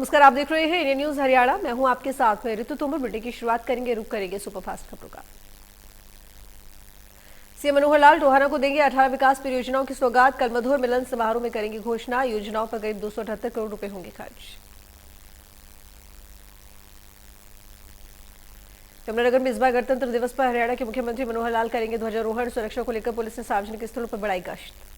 नमस्कार, आप देख रहे हैं इंडिया न्यूज हरियाणा। मैं हूं आपके साथ में ऋतु तोमर। बुलेटिन की शुरुआत करेंगे सुपरफास्ट खबरों का। सीएम मनोहर लाल टोहाना को देंगे 18 विकास परियोजनाओं की सौगात। कल मधुर मिलन समारोह में करेंगे घोषणा। योजनाओं पर करीब 278 करोड़ रुपए होंगे खर्च। यमुनानगर में इस बार गणतंत्र दिवस पर हरियाणा के मुख्यमंत्री मनोहर लाल करेंगे ध्वजारोहण। सुरक्षा को लेकर पुलिस ने सार्वजनिक स्थलों पर बढ़ाई गश्त।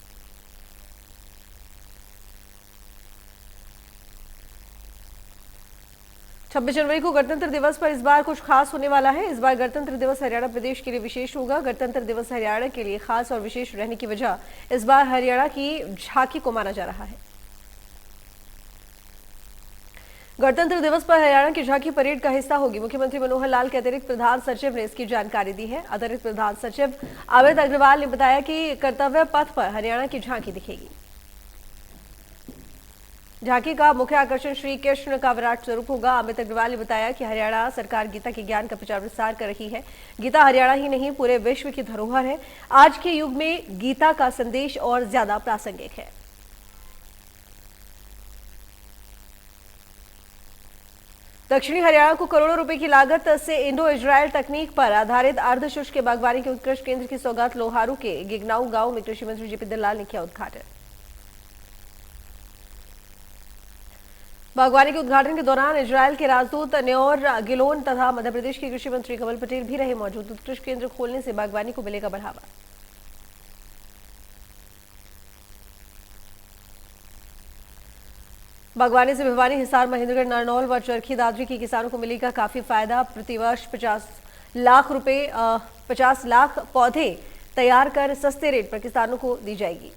छब्बीस जनवरी को गणतंत्र दिवस पर इस बार कुछ खास होने वाला है। इस बार गणतंत्र दिवस हरियाणा प्रदेश के लिए विशेष होगा। गणतंत्र दिवस हरियाणा के लिए खास और विशेष रहने की वजह इस बार हरियाणा की झांकी को माना जा रहा है। गणतंत्र दिवस पर हरियाणा की झांकी परेड का हिस्सा होगी। मुख्यमंत्री मनोहर लाल के अतिरिक्त प्रधान सचिव ने इसकी जानकारी दी है। अतिरिक्त प्रधान सचिव अमित अग्रवाल ने बताया कि कर्तव्य पथ पर हरियाणा की झांकी दिखेगी। झांकी का मुख्य आकर्षण श्री कृष्ण का विराट स्वरूप होगा। अमित अग्रवाल ने बताया कि हरियाणा सरकार गीता के ज्ञान का प्रचार प्रसार कर रही है। गीता हरियाणा ही नहीं, पूरे विश्व की धरोहर है। आज के युग में गीता का संदेश और ज्यादा प्रासंगिक है। दक्षिणी हरियाणा को करोड़ों रुपए की लागत से इंडो इजरायल तकनीक पर आधारित अर्धशुष्क बागवानी के उत्कृष्ट केंद्र की सौगात। लोहारू के गिगनाऊ गांव में कृषि मंत्री जेपी दलाल ने किया उद्घाटन। बागवानी के उद्घाटन के दौरान इजरायल के राजदूत न्योर गिलोन तथा मध्य प्रदेश के कृषि मंत्री कमल पटेल भी रहे मौजूद। उत्कृष्ट केंद्र खोलने से बागवानी को मिलेगा बढ़ावा। बागवानी से भिवानी, हिसार, महेंद्रगढ़, नारनौल व चरखी दादरी के किसानों को मिलेगा काफी फायदा। प्रतिवर्ष 50 लाख पौधे तैयार कर सस्ते रेट पर किसानों को दी जाएगी।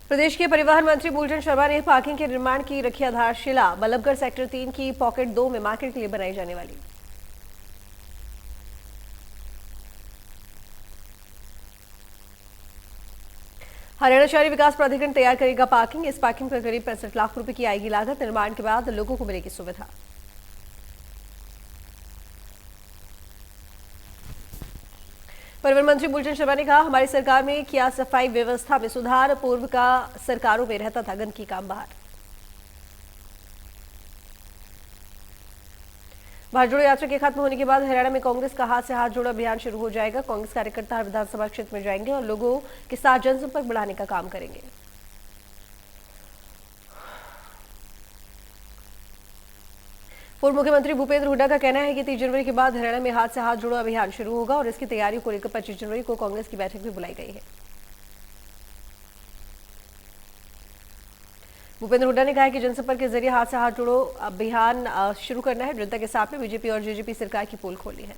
प्रदेश के परिवहन मंत्री मूलचंद शर्मा ने पार्किंग के निर्माण की रखी आधारशिला। बल्लभगढ़ सेक्टर 3 की पॉकेट 2 में मार्केट के लिए बनाई जाने वाली हरियाणा शहरी विकास प्राधिकरण तैयार करेगा पार्किंग। इस पार्किंग पर करीब 65 लाख रुपए की आएगी लागत। निर्माण के बाद लोगों को मिलेगी सुविधा। परिवहन मंत्री मूलचंद शर्मा ने कहा, हमारी सरकार में किया सफाई व्यवस्था में सुधार। पूर्व का सरकारों में रहता था गंदगी काम बाहर। भारत जोड़ो यात्रा के खत्म होने के बाद हरियाणा में कांग्रेस का हाथ से हाथ जोड़ो अभियान शुरू हो जाएगा। कांग्रेस कार्यकर्ता हर विधानसभा क्षेत्र में जाएंगे और लोगों के साथ जनसंपर्क बढ़ाने का काम करेंगे। पूर्व मुख्यमंत्री भूपेंद्र हुड्डा का कहना है कि 30 जनवरी के बाद हरियाणा में हाथ से हाथ जोड़ो अभियान शुरू होगा और इसकी तैयारियों को लेकर 25 जनवरी को कांग्रेस की बैठक भी बुलाई गई है। भूपेंद्र हुड्डा ने कहा है कि जनसंपर्क के जरिए हाथ से हाथ जोड़ो अभियान शुरू करना है। जनता के साथ में बीजेपी और जेजेपी सरकार की पोल खोली है।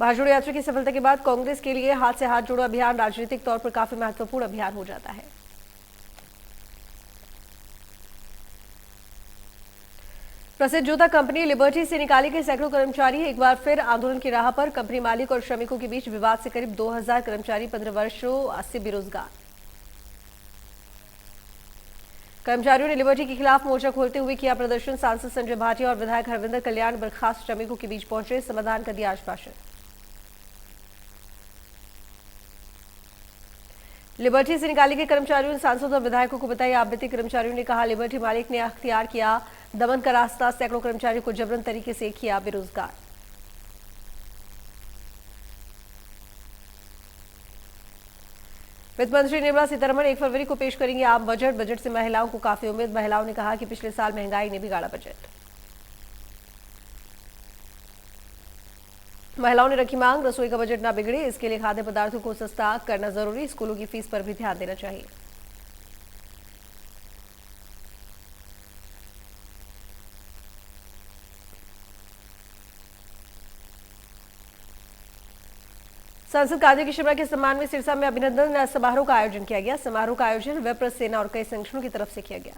भारत जोड़ो यात्रा की सफलता के बाद कांग्रेस के लिए हाथ से हाथ जोड़ो अभियान राजनीतिक तौर पर काफी महत्वपूर्ण अभियान हो जाता है। प्रसिद्ध जूता कंपनी लिबर्टी से निकाले गए सैकड़ों कर्मचारी एक बार फिर आंदोलन की राह पर। कंपनी मालिक और श्रमिकों के बीच विवाद से करीब 2000 कर्मचारी 15 वर्षों से बेरोजगार। कर्मचारियों ने लिबर्टी के खिलाफ मोर्चा खोलते हुए किया प्रदर्शन। सांसद संजय भाटिया और विधायक हरविंदर कल्याण बर्खास्त श्रमिकों के बीच पहुंचे, समाधान का दिया आश्वासन। लिबर्टी से निकाले गए कर्मचारियों ने सांसद और विधायकों को बताया आपत्ति। कर्मचारियों ने कहा, लिबर्टी मालिक ने अख्तियार किया दमन का रास्ता। सैकड़ों कर्मचारियों को जबरन तरीके से किया बेरोजगार। वित्त मंत्री निर्मला सीतारमण 1 फरवरी को पेश करेंगे आम बजट। बजट से महिलाओं को काफी उम्मीद। महिलाओं ने कहा कि पिछले साल महंगाई ने बिगाड़ा बजट। महिलाओं ने रखी मांग, रसोई का बजट ना बिगड़े, इसके लिए खाद्य पदार्थों को सस्ता करना जरूरी। स्कूलों की फीस पर भी ध्यान देना चाहिए। सांसद कार्तिक शर्मा के सम्मान में सिरसा में अभिनंदन समारोह का आयोजन किया गया। समारोह का आयोजन विप्र सेना और कई संगठनों की तरफ से किया गया।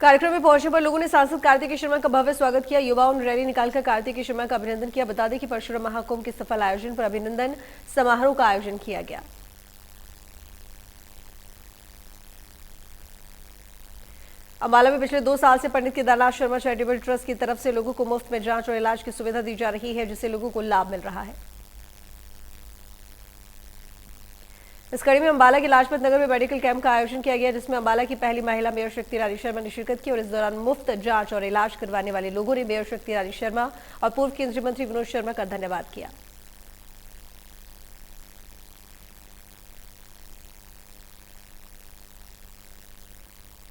कार्यक्रम में पहुंचने पर लोगों ने सांसद कार्तिक शर्मा का भव्य स्वागत किया। युवाओं ने रैली निकालकर कार्तिक शर्मा का अभिनंदन किया। बता दें कि परशुराम महाकुंभ के सफल आयोजन पर अभिनंदन समारोह का आयोजन किया गया। अंबाला में पिछले 2 साल से पंडित केदारनाथ शर्मा चैरिटेबल ट्रस्ट की तरफ से लोगों को मुफ्त में जांच और इलाज की सुविधा दी जा रही है, जिससे लोगों को लाभ मिल रहा है। इस कड़ी में अंबाला के लाजपत नगर में मेडिकल कैंप का आयोजन किया गया, जिसमें अंबाला की पहली महिला मेयर शक्ति रानी शर्मा ने शिरकत की और इस दौरान मुफ्त जांच और इलाज करवाने वाले लोगों ने मेयर शक्ति रानी शर्मा और पूर्व केंद्रीय मंत्री विनोद शर्मा का धन्यवाद किया।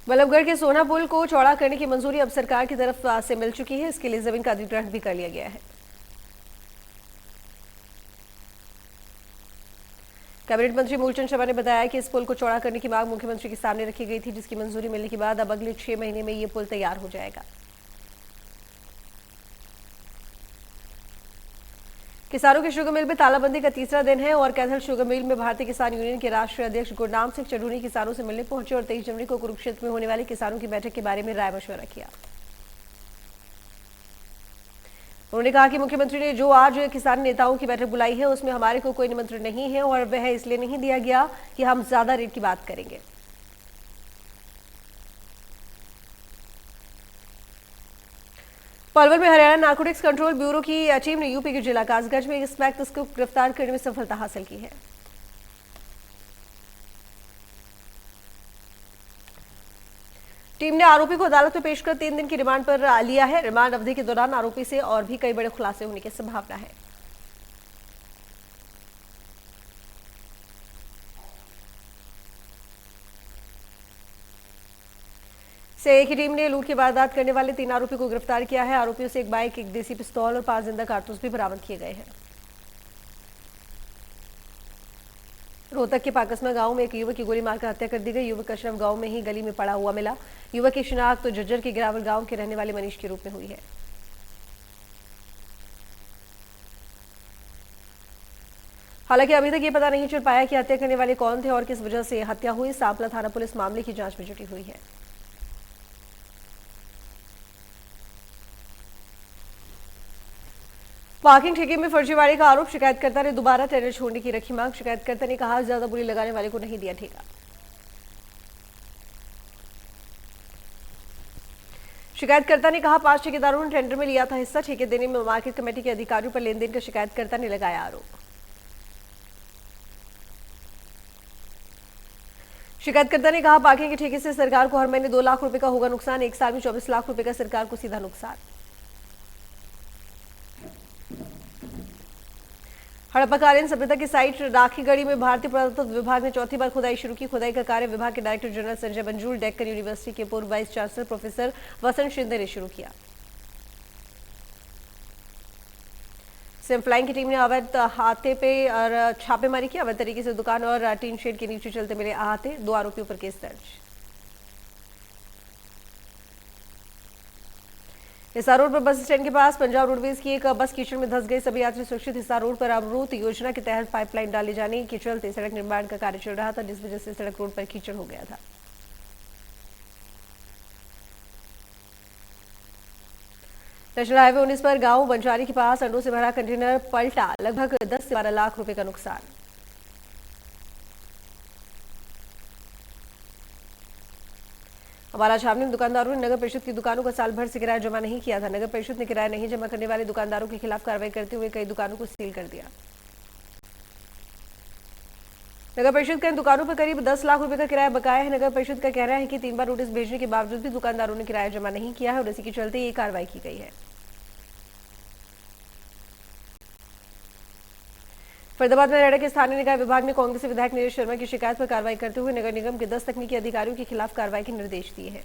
बल्लभगढ़ के सोना पुल को चौड़ा करने की मंजूरी अब सरकार की तरफ से मिल चुकी है। इसके लिए जमीन का अधिग्रहण भी कर लिया गया है। कैबिनेट मंत्री मूलचंद शर्मा ने बताया कि इस पुल को चौड़ा करने की मांग मुख्यमंत्री के सामने रखी गई थी, जिसकी मंजूरी मिलने के बाद अब अगले 6 महीने में ये पुल तैयार हो जाएगा। किसानों के शुगर मिल में तालाबंदी का तीसरा दिन है और कैथल शुगर मिल में भारतीय किसान यूनियन के राष्ट्रीय अध्यक्ष गुरनाम सिंह चढ़ूनी किसानों से मिलने पहुंचे और 23 जनवरी को कुरुक्षेत्र में होने वाली किसानों की बैठक के बारे में राय मशवरा किया। उन्होंने कहा कि मुख्यमंत्री ने जो आज किसान नेताओं की बैठक बुलाई है उसमें हमारे को कोई निमंत्रण नहीं है और वह इसलिए नहीं दिया गया कि हम ज्यादा रेट की बात करेंगे। पलवल में हरियाणा नारकोटिक्स कंट्रोल ब्यूरो की टीम ने यूपी के जिला कासगंज में एक स्मैक्स को गिरफ्तार करने में सफलता हासिल की है। टीम ने आरोपी को अदालत में पेश कर 3 दिन की रिमांड पर लिया है। रिमांड अवधि के दौरान आरोपी से और भी कई बड़े खुलासे होने की संभावना है। सीआईए की टीम ने लूट की वारदात करने वाले 3 आरोपी को गिरफ्तार किया है। आरोपियों से एक बाइक, एक देसी पिस्तौल और 5 जिंदा कारतूस भी बरामद किए गए हैं। रोहतक के पाकसमा गांव में एक युवक की गोली मारकर हत्या कर दी गई। युवक अशरफ गांव में ही गली में पड़ा हुआ मिला। युवक की शिनाख्त तो जज्जर के गिरावल गांव के रहने वाले मनीष के रूप में हुई है। हालांकि अभी तक ये पता नहीं चल पाया कि हत्या करने वाले कौन थे और किस वजह से हत्या हुई। सांपला थाना पुलिस मामले की जांच में जुटी हुई है। पार्किंग ठेके में फर्जीवाड़े का आरोप, शिकायतकर्ता ने दोबारा टेंडर छोड़ने की रखी मांग। शिकायतकर्ता ने कहा ज्यादा बोली लगाने वाले को नहीं दिया ठेका। शिकायतकर्ता ने कहा 5 ठेकेदारों ने टेंडर में लिया था हिस्सा। ठेके देने में मार्केट कमेटी के अधिकारियों पर लेनदेन का शिकायतकर्ता ने लगाया आरोप। शिकायतकर्ता ने कहा पार्किंग के ठेके से सरकार को हर महीने 2 लाख रुपए का होगा नुकसान। 1 साल में 24 लाख रुपए का सरकार को सीधा नुकसान। हड़प्पाकालीन सभ्यता की साइट राखीगढ़ी में भारतीय पुरातत्व विभाग ने चौथी बार खुदाई शुरू की। खुदाई का कार्य विभाग के director general Sanjay Manjul, Deccan university के पूर्व vice chancellor professor Vasant Shinde ने शुरू किया। सिम फ्लाइंग की टीम ने अवैध अहाते पे और छापेमारी की। अवैध तरीके से दुकान और टीन शेड के नीचे चलते मिले अहाते। 2 आरोपियों पर केस दर्ज। हिसार रोड पर बस स्टैंड के पास पंजाब रोडवेज की एक बस कीचड़ में धंस गई। सभी यात्री सुरक्षित। हिसार रोड पर अमृत योजना के तहत पाइपलाइन डाले जाने के चलते सड़क निर्माण का कार्य चल रहा था, जिस वजह से सड़क रोड पर कीचड़ हो गया था। नेशनल हाईवे 19 पर गांव बंजारी के पास अंडों से भरा कंटेनर पलटा। लगभग 10 से 12 लाख रुपए का नुकसान। अम्बाला छावनी में दुकानदारों ने नगर परिषद की दुकानों का साल भर से किराया जमा नहीं किया था। नगर परिषद ने किराया नहीं जमा करने वाले दुकानदारों के खिलाफ कार्रवाई करते हुए कई दुकानों को सील कर दिया। नगर परिषद का इन दुकानों पर करीब 10 लाख रुपए का किराया बकाया है। नगर परिषद का कहना है कि 3 बार नोटिस भेजने के बावजूद भी दुकानदारों ने किराया जमा नहीं किया है और इसी के चलते ये कार्रवाई की गई है। फरीदाबाद में हरियाणा के स्थानीय निकाय विभाग ने कांग्रेस विधायक नीरज शर्मा की शिकायत पर कार्रवाई करते हुए नगर निगम के 10 तकनीकी अधिकारियों के खिलाफ कार्रवाई के निर्देश दिए हैं।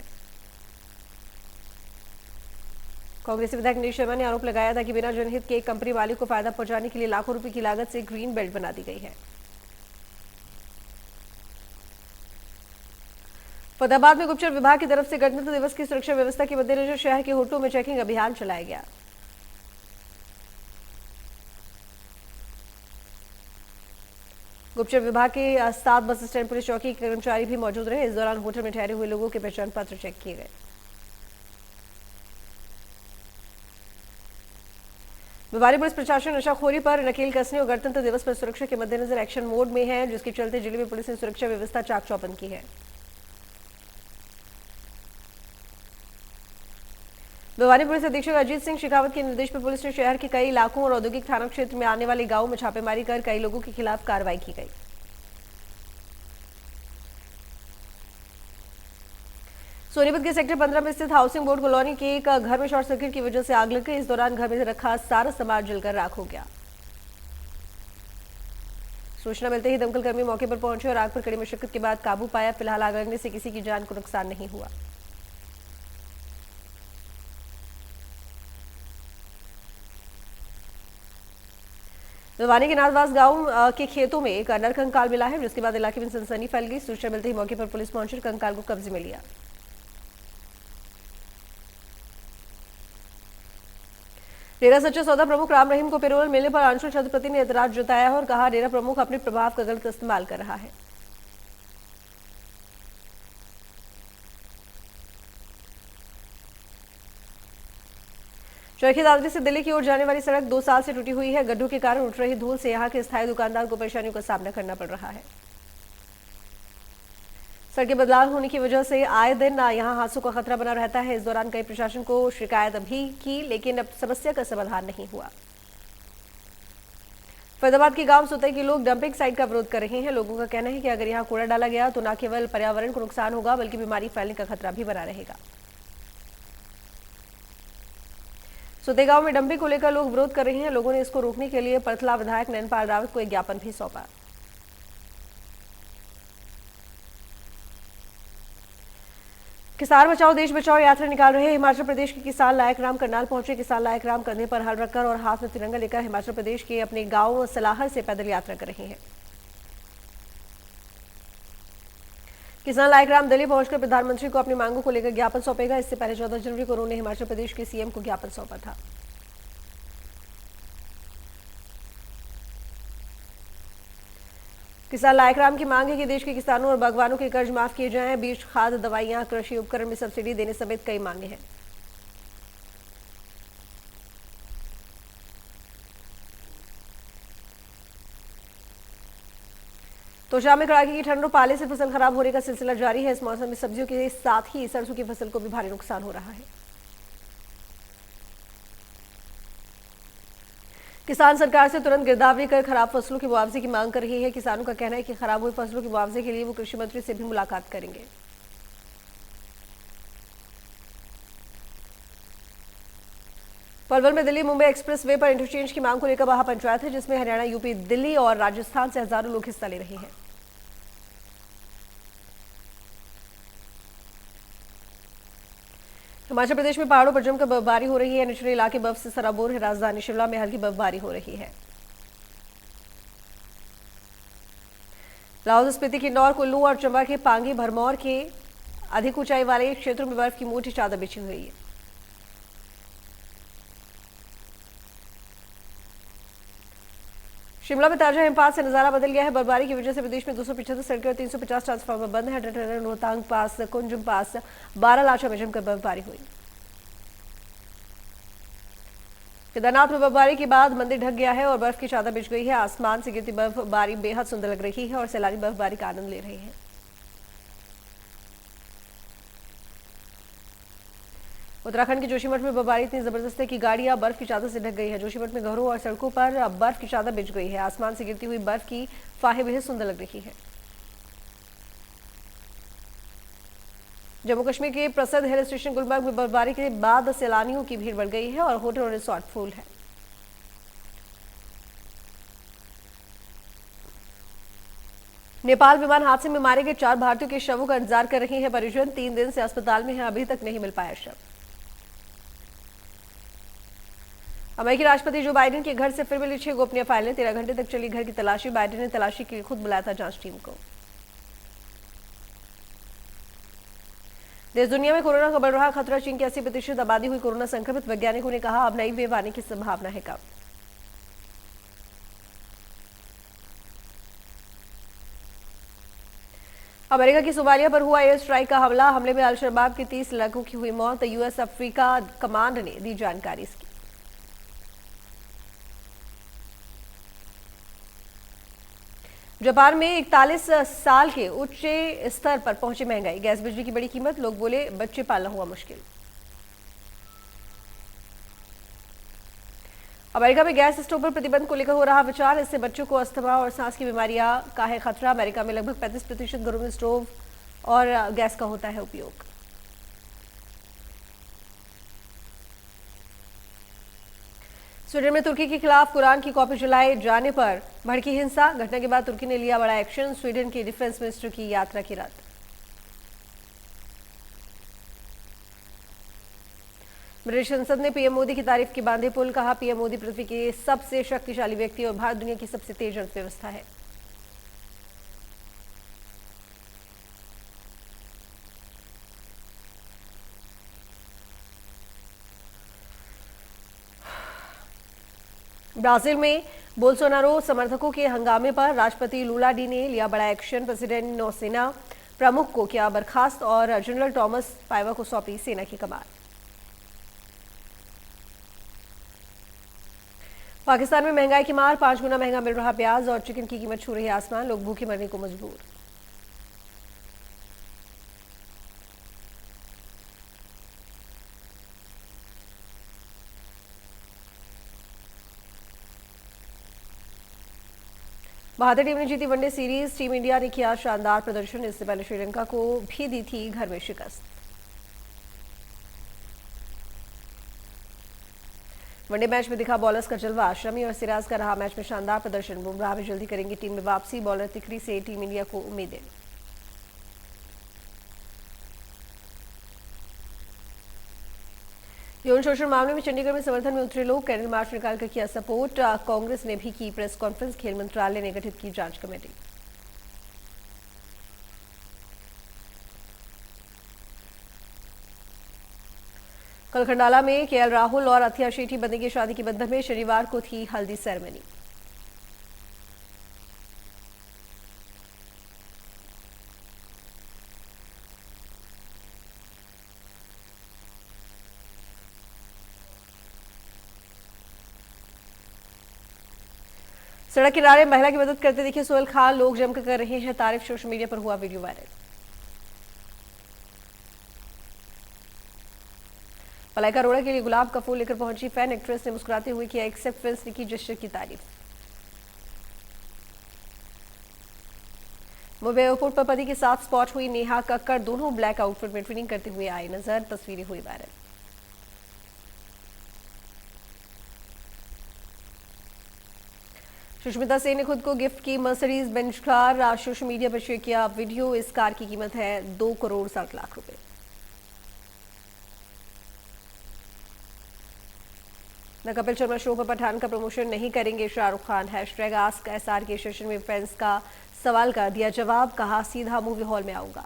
कांग्रेस विधायक नीरज शर्मा ने आरोप लगाया था कि बिना जनहित के एक कंपनी मालिक को फायदा पहुंचाने के लिए लाखों रुपए की लागत से ग्रीन बेल्ट बना दी गई है। फरीदाबाद में गुप्तचर विभाग की तरफ से गणतंत्र दिवस की सुरक्षा व्यवस्था के मद्देनजर शहर के होटलों में चेकिंग अभियान चलाया गया। गुप्तचर विभाग के 7 बस स्टैंड पुलिस चौकी के कर्मचारी भी मौजूद रहे। इस दौरान होटल में ठहरे हुए लोगों के पहचान पत्र चेक किए गए। भिवानी पुलिस प्रशासन नशाखोरी पर नकेल कसने और गणतंत्र दिवस पर सुरक्षा के मद्देनजर एक्शन मोड में है, जिसके चलते जिले में पुलिस ने सुरक्षा व्यवस्था चाक चौबंद की है। भिवानी पुलिस अधीक्षक अजीत सिंह शेखावत के निर्देश पर पुलिस ने शहर के कई इलाकों और औद्योगिक थाना क्षेत्र में आने वाले गांवों में छापेमारी कर कई लोगों के खिलाफ कार्रवाई की गई। सोनीपत के सेक्टर 15 में स्थित हाउसिंग बोर्ड कॉलोनी के एक घर में शॉर्ट सर्किट की वजह से आग लग गई। इस दौरान घर में रखा सारा सामान जलकर राख हो गया। सूचना मिलते ही दमकल कर्मी मौके पर पहुंचे और आग पर कड़ी मशक्कत के बाद काबू पाया। फिलहाल आग लगने से किसी की जान को नुकसान नहीं हुआ। भिवानी के नाथवास गांव के खेतों में एक नर कंकाल मिला है, जिसके बाद इलाके में सनसनी फैल गई। सूचना मिलते ही मौके पर पुलिस पहुंची, कंकाल को कब्जे में लिया। डेरा सच्चा सौदा प्रमुख राम रहीम को पेरोल मिलने पर अंशुल छत्रपति ने एतराज जताया है और कहा डेरा प्रमुख अपने प्रभाव का गलत इस्तेमाल कर रहा है। चरखी दादरी से दिल्ली की ओर जाने वाली सड़क 2 साल से टूटी हुई है। गड्ढों के कारण उठ रही धूल से यहां के स्थायी दुकानदार को परेशानियों का सामना करना पड़ रहा है। सड़कें बदलाव होने की वजह से आए दिन यहां हादसों का खतरा बना रहता है। इस दौरान कई प्रशासन को शिकायत भी की, लेकिन अब समस्या का समाधान नहीं हुआ। फैजाबाद के गांव सुतई के लोग डंपिंग साइट का विरोध कर रहे हैं। लोगों का कहना है कि अगर यहां कूड़ा डाला गया तो न केवल पर्यावरण को नुकसान होगा, बल्कि बीमारी फैलने का खतरा भी बना रहेगा। सुतई गांव में डंपिंग को लेकर लोग विरोध कर रहे हैं। लोगों ने इसको रोकने के लिए परथला विधायक नैनपाल रावत को एक ज्ञापन भी सौंपा। किसान बचाओ देश बचाओ यात्रा निकाल रहे हिमाचल प्रदेश के किसान लायक राम करनाल पहुंचे। किसान लायक राम कंधे पर हल रखकर और हाथ में तिरंगा लेकर हिमाचल प्रदेश के अपने गांव सलाहर से पैदल यात्रा कर रहे हैं। किसान लायक राम दिल्ली पहुंचकर प्रधानमंत्री को अपनी मांगों को लेकर ज्ञापन सौंपेगा। इससे पहले 14 जनवरी को उन्होंने हिमाचल प्रदेश के सीएम को ज्ञापन सौंपा था। किसान लायक राम की मांग है कि देश के किसानों और बागवानों के कर्ज माफ किए जाएं। बीज, खाद, दवाइयां, कृषि उपकरण में सब्सिडी देने समेत कई मांगे हैं। तोशाम में कड़ाके की ठंड और पाले से फसल खराब होने का सिलसिला जारी है। इस मौसम में सब्जियों के साथ ही सरसों की फसल को भी भारी नुकसान हो रहा है। किसान सरकार से तुरंत गिरदावरी कर खराब फसलों के मुआवजे की मांग कर रही है। किसानों का कहना है कि खराब हुई फसलों के मुआवजे के लिए वो कृषि मंत्री से भी मुलाकात करेंगे। पलवल में दिल्ली मुंबई एक्सप्रेस वे पर इंटरचेंज की मांग को लेकर महापंचायत है, जिसमें हरियाणा, यूपी, दिल्ली और राजस्थान से हजारों लोग हिस्सा ले रहे हैं। हिमाचल प्रदेश में पहाड़ों पर जमकर बर्फबारी हो रही है। निचले इलाके बर्फ से सराबोर है। राजधानी शिमला में हल्की बर्फबारी हो रही है। लाहौल स्पीति, किन्नौर, कुल्लू और चंबा के पांगी, भरमौर के अधिक ऊंचाई वाले क्षेत्रों में बर्फ की मोटी चादर बिछी हुई है। शिमला में ताजा हिमपात से नजारा बदल गया है। बर्फबारी की वजह से प्रदेश में 275 सड़कें और 350 ट्रांसफार्मर बंद है। टनटन, रोहतांग पास, कुंजम पास, बारालाचा में जमकर बर्फबारी हुई। केदारनाथ में बर्फबारी के बाद मंदिर ढक गया है और बर्फ की चादर बिछ गई है। आसमान से गिरती बर्फबारी बेहद सुंदर लग रही है और सैलानी बर्फबारी का आनंद ले रहे हैं। उत्तराखंड के जोशीमठ में बर्फबारी इतनी जबरदस्त है कि गाड़ियां बर्फ की चादर से ढक गई है। जोशीमठ में घरों और सड़कों पर बर्फ की चादर बिछ गई है। आसमान से गिरती हुई बर्फ की फाहें बेहद सुंदर लग रही है। जम्मू कश्मीर के प्रसिद्ध हिल स्टेशन गुलमर्ग में बर्फबारी के बाद सैलानियों की भीड़ बढ़ गई है और होटल और रिसोर्ट फुल है। नेपाल विमान हादसे में मारे गए 4 भारतीयों के शवों का इंतजार कर रहे हैं परिजन। 3 दिन से अस्पताल में है, अभी तक नहीं मिल पाया शव। अमेरिकी राष्ट्रपति जो बाइडेन के घर से फिर मिली 6 गोपनीय फाइलें। 13 घंटे तक चली घर की तलाशी। बाइडेन ने तलाशी के लिए खुद बुलाया था जांच टीम को। देश दुनिया में कोरोना का बढ़ रहा खतरा। चीन की 80% आबादी हुई कोरोना संक्रमित। वैज्ञानिकों ने कहा अब नई वेव आने की संभावना है कम। अमेरिका की सोमालिया पर हुआ एयर स्ट्राइक का हमले में अल शबाब के 30 लोगों की हुई मौत। यूएस अफ्रीका कमांड ने दी जानकारी इसकी। जापान में 41 साल के उच्च स्तर पर पहुंची महंगाई। गैस, बिजली की बड़ी कीमत। लोग बोले बच्चे पालना हुआ मुश्किल। अमेरिका में गैस स्टोव पर प्रतिबंध को लेकर हो रहा विचार। इससे बच्चों को अस्थमा और सांस की बीमारियां का है खतरा। अमेरिका में लगभग 35% घरों में स्टोव और गैस का होता है उपयोग। स्वीडन में तुर्की के खिलाफ कुरान की कॉपी जलाए जाने पर भड़की हिंसा। घटना के बाद तुर्की ने लिया बड़ा एक्शन। स्वीडन के डिफेंस मिनिस्टर की यात्रा की रद्द। ब्रिटिश संसद ने पीएम मोदी की तारीफ की बांधे पुल। कहा, पीएम मोदी पृथ्वी के सबसे शक्तिशाली व्यक्ति और भारत दुनिया की सबसे तेज अर्थव्यवस्था है। ब्राजील में बोल्सोनारो समर्थकों के हंगामे पर राष्ट्रपति लूला डी ने लिया बड़ा एक्शन। प्रेसिडेंट नौसेना प्रमुख को किया बर्खास्त और जनरल टॉमस पाइवा को सौंपी सेना की कमान। पाकिस्तान में महंगाई की मार। 5 गुना महंगा मिल रहा प्याज और चिकन की कीमत छू रही आसमान। लोग भूखे मरने को मजबूर। भारतीय टीम ने जीती वनडे सीरीज। टीम इंडिया ने किया शानदार प्रदर्शन। इससे पहले श्रीलंका को भी दी थी घर में शिकस्त। वनडे मैच में दिखा बॉलर्स का जलवा। शमी और सिराज का रहा मैच में शानदार प्रदर्शन। बुमराह भी जल्दी करेंगे टीम में वापसी। बॉलर तिकरी से टीम इंडिया को उम्मीदें। यौन शोषण मामले में चंडीगढ़ में समर्थन में उतरे लोग। कैंडल मार्च निकालकर किया सपोर्ट। कांग्रेस ने भी की प्रेस कॉन्फ्रेंस। खेल मंत्रालय ने गठित की जांच कमेटी। कल खंडाला में केएल राहुल और अथिया शेट्टी बनेंगे शादी के बंधन में। शनिवार को थी हल्दी सेरेमनी। सड़क किनारे महिला की मदद करते दिखे सोहेल खान। लोग जमकर कर रहे हैं तारीफ। सोशल मीडिया पर हुआ वीडियो वायरल। मलाइका अरोड़ा के लिए गुलाब का फूल लेकर पहुंची फैन। एक्ट्रेस ने मुस्कुराते हुए किया एक्सेप्टेंस की जेस्चर की तारीफ। मुंबई एयरपोर्ट पर पति के साथ स्पॉट हुई नेहा कक्कड़। दोनों ब्लैक आउटफिट में ट्विनिंग करते हुए आए नजर। तस्वीरें हुई वायरल। सुष्मिता सेन ने खुद को गिफ्ट की Mercedes Benz car. Social media पर शेयर किया वीडियो। इस कार की कीमत है 2 करोड़ 60 लाख रुपए। द कपिल शर्मा शो पर पठान का प्रमोशन नहीं करेंगे Shahrukh Khan. Hashtag ask SR के सेशन में फैंस का सवाल का दिया जवाब। कहा, सीधा मूवी हॉल में आऊंगा।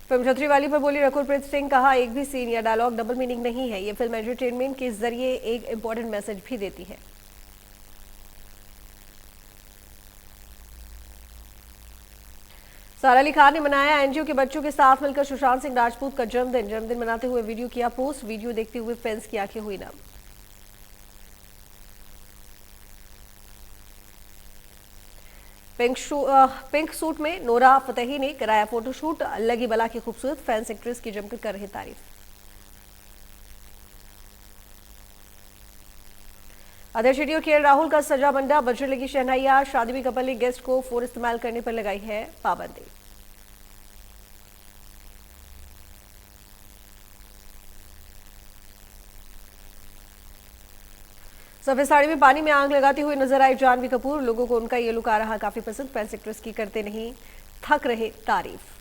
फिल्म छतरीवाली पर बोली रकुलप्रीत सिंह। कहा, एक भी सीन या डायलॉग डबल मीनिंग नहीं है। ये फिल्म एंटरटेनमेंट के जरिए एक इंपॉर्टेंट मैसेज भी देती है। सारा अली खान ने मनाया एनजीओ के बच्चों के साथ मिलकर सुशांत सिंह राजपूत का जन्मदिन। जन्मदिन मनाते हुए वीडियो किया पोस्ट। वीडियो देखते हुए फैंस की आंखें हुई नम। पिंक सूट में नोरा फतेही ने कराया फोटोशूट। लगी बला की खूबसूरत। फैंस एक्ट्रेस की जमकर कर रहे तारीफ। अदर शेट्टी और केएल राहुल का सजा मंडा। बजने लगी शहनाइयां। शादी में कपल ने गेस्ट को फोन इस्तेमाल करने पर लगाई है पाबंदी। सफेद साड़ी में पानी में आग लगाती हुई नजर आई जानवी कपूर। लोगों को उनका ये लुक आ रहा काफी पसंद। फैंस एक्ट्रेस की करते नहीं थक रहे तारीफ।